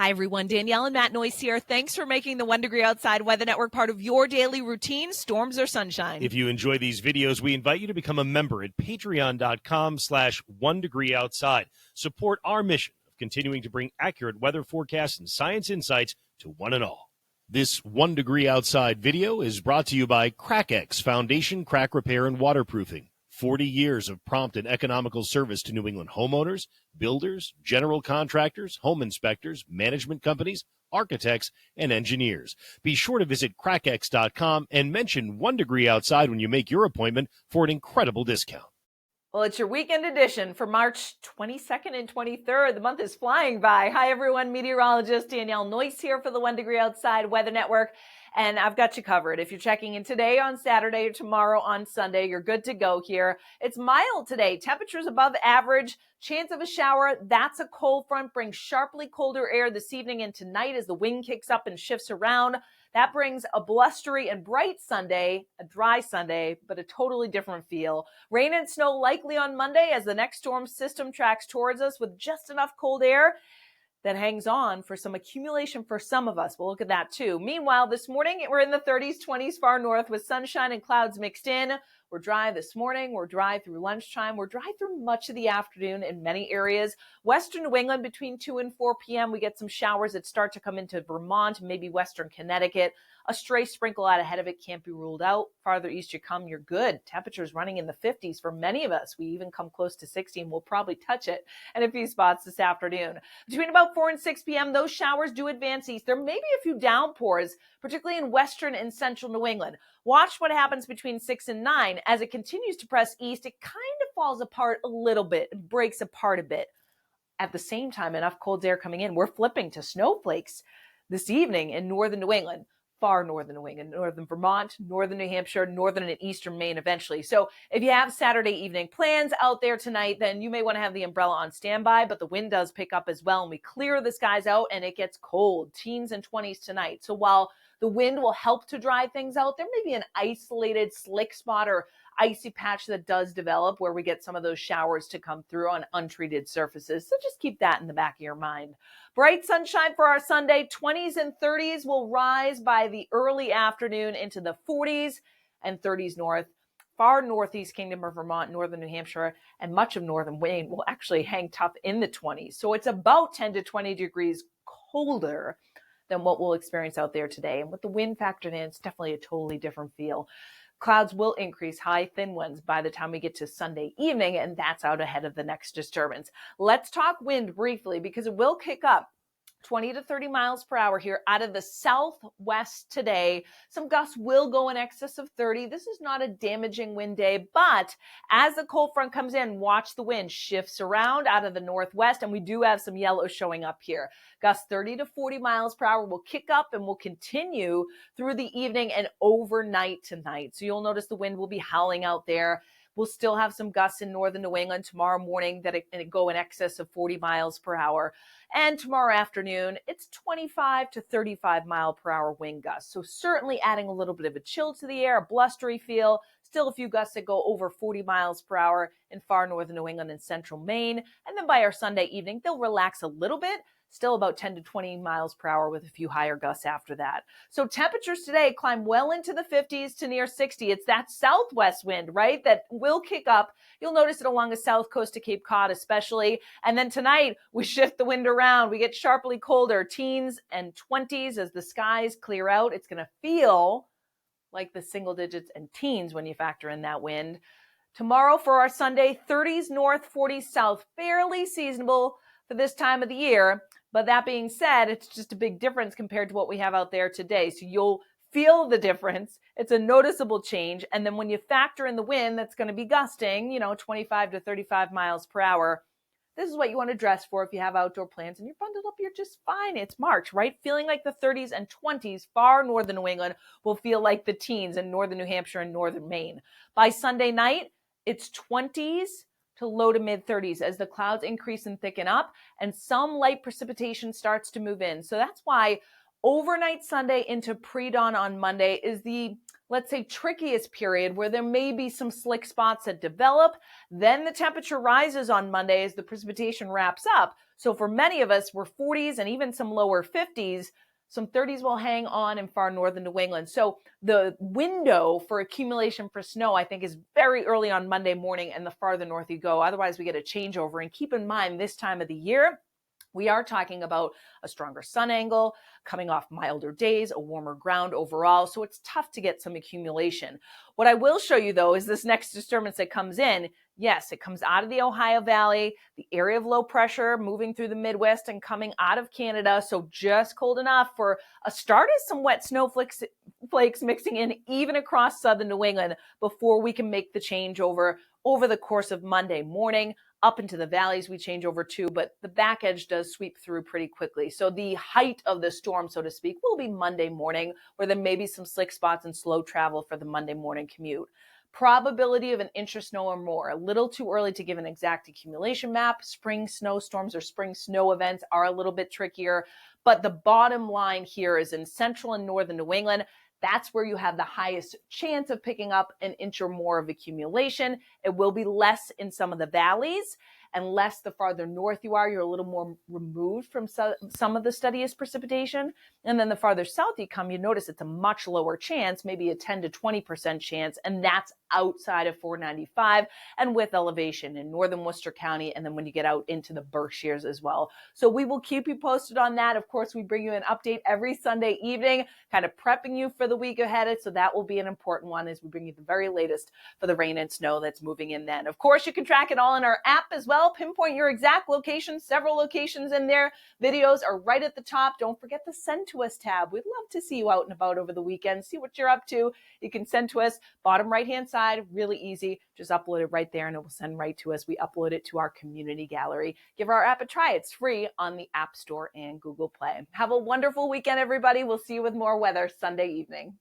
Hi, everyone. Danielle and Matt Noyes here. Thanks for making the 1 Degree Outside Weather Network part of your daily routine, storms or sunshine. If you enjoy these videos, we invite you to become a member at patreon.com/1 Degree Outside. Support our mission of continuing to bring accurate weather forecasts and science insights to one and all. This 1 Degree Outside video is brought to you by CrackX Foundation Crack Repair and Waterproofing. 40 years of prompt and economical service to New England homeowners, builders, general contractors, home inspectors, management companies, architects, and engineers. Be sure to visit crackx.com and mention 1 Degree Outside when you make your appointment for an incredible discount. Well, it's your weekend edition for March 22nd and 23rd. The month is flying by. Hi, everyone. Meteorologist Danielle Noyes here for the 1 Degree Outside Weather Network. And I've got you covered. If you're checking in today on Saturday or tomorrow on Sunday, you're good to go here. It's mild today. Temperatures above average. Chance of a shower. That's a cold front. Brings sharply colder air this evening and tonight as the wind kicks up and shifts around. That brings a blustery and bright Sunday, a dry Sunday, but a totally different feel. Rain and snow likely on Monday as the next storm system tracks towards us with just enough cold air that hangs on for some accumulation for some of us. We'll look at that too. Meanwhile, this morning, we're in the 30s, 20s far north with sunshine and clouds mixed in. We're dry this morning. We're dry through lunchtime. We're dry through much of the afternoon in many areas. Western New England between 2 and 4 p.m. We get some showers that start to come into Vermont, maybe Western Connecticut. A stray sprinkle out ahead of it can't be ruled out. Farther east you come, you're good. Temperatures running in the 50s for many of us. We even come close to 60 and we'll probably touch it in a few spots this afternoon. Between about 4 and 6 p.m., those showers do advance east. There may be a few downpours, particularly in western and central New England. Watch what happens between 6 and 9. As it continues to press east, it kind of falls apart a little bit, breaks apart a bit. At the same time, enough cold air coming in, we're flipping to snowflakes this evening in northern New England. Far northern New England, northern Vermont, northern New Hampshire, northern and eastern Maine eventually. So if you have Saturday evening plans out there tonight, then you may want to have the umbrella on standby, but the wind does pick up as well and we clear the skies out and it gets cold, teens and 20s tonight. So while the wind will help to dry things out, there may be an isolated slick spot or icy patch that does develop where we get some of those showers to come through on untreated surfaces. So just keep that in the back of your mind. Bright sunshine for our Sunday. 20s and 30s will rise by the early afternoon into the 40s and 30s north. Far northeast kingdom of Vermont, northern New Hampshire, and much of northern Maine will actually hang tough in the 20s. So it's about 10 to 20 degrees colder than what we'll experience out there today. And with the wind factored in, it's definitely a totally different feel. Clouds will increase, high, thin winds by the time we get to Sunday evening, and that's out ahead of the next disturbance. Let's talk wind briefly because it will kick up 20 to 30 miles per hour here out of the southwest today. Some gusts will go in excess of 30. This is not a damaging wind day, but as the cold front comes in, watch the wind shifts around out of the northwest, and we do have some yellow showing up here. Gusts 30 to 40 miles per hour will kick up and will continue through the evening and overnight tonight. So you'll notice the wind will be howling out there. We'll still have some gusts in northern New England tomorrow morning that go in excess of 40 miles per hour. And tomorrow afternoon, it's 25 to 35 mile per hour wind gusts. So certainly adding a little bit of a chill to the air, a blustery feel. Still a few gusts that go over 40 miles per hour in far northern New England and central Maine. And then by our Sunday evening, they'll relax a little bit. Still about 10 to 20 miles per hour with a few higher gusts after that. So temperatures today climb well into the 50s to near 60. It's that southwest wind, right, that will kick up. You'll notice it along the south coast to Cape Cod especially. And then tonight, we shift the wind around. We get sharply colder, teens and 20s as the skies clear out. It's going to feel like the single digits and teens when you factor in that wind. Tomorrow for our Sunday, 30s north, 40s south, fairly seasonable for this time of the year. But that being said, it's just a big difference compared to what we have out there today. So you'll feel the difference. It's a noticeable change. And then when you factor in the wind that's going to be gusting, 25 to 35 miles per hour, this is what you want to dress for if you have outdoor plans and you're bundled up, you're just fine. It's March, right? Feeling like the 30s and 20s, far northern New England will feel like the teens in northern New Hampshire and northern Maine. By Sunday night, it's 20s to low to mid 30s as the clouds increase and thicken up and some light precipitation starts to move in. So that's why overnight Sunday into pre-dawn on Monday is the, let's say, trickiest period where there may be some slick spots that develop. Then the temperature rises on Monday as the precipitation wraps up. So for many of us, we're 40s and even some lower 50s. Some 30s will hang on in far northern New England. So the window for accumulation for snow, I think, is very early on Monday morning, and the farther north you go. Otherwise, we get a changeover. And keep in mind, this time of the year, we are talking about a stronger sun angle, coming off milder days, a warmer ground overall. So it's tough to get some accumulation. What I will show you, though, is this next disturbance that comes in. Yes, it comes out of the Ohio Valley, the area of low pressure moving through the Midwest and coming out of Canada. So just cold enough for a start of some wet snowflakes mixing in even across southern New England before we can make the changeover over the course of Monday morning. Up into the valleys we change over too, but the back edge does sweep through pretty quickly. So the height of the storm, so to speak, will be Monday morning, where there may be some slick spots and slow travel for the Monday morning commute. Probability of an inch of snow or more. A little too early to give an exact accumulation map. Spring snowstorms or spring snow events are a little bit trickier, but the bottom line here is in central and northern New England. That's where you have the highest chance of picking up an inch or more of accumulation. It will be less in some of the valleys, and less the farther north you are, you're a little more removed from some of the steadiest precipitation. And then the farther south you come, you notice it's a much lower chance, maybe a 10 to 20% chance, and that's outside of 495 and with elevation in northern Worcester County, and then when you get out into the Berkshires as well. So we will keep you posted on that. Of course, we bring you an update every Sunday evening, kind of prepping you for the week ahead. So that will be an important one as we bring you the very latest for the rain and snow that's moving in then. Of course, you can track it all in our app as well. Pinpoint your exact location, several locations in there. Videos are right at the top. Don't forget the Send to Us tab. We'd love to see you out and about over the weekend, see what you're up to. You can send to us, bottom right-hand side, really easy. Just upload it right there and it will send right to us. We upload it to our community gallery. Give our app a try. It's free on the App Store and Google Play. Have a wonderful weekend, everybody. We'll see you with more weather Sunday evening.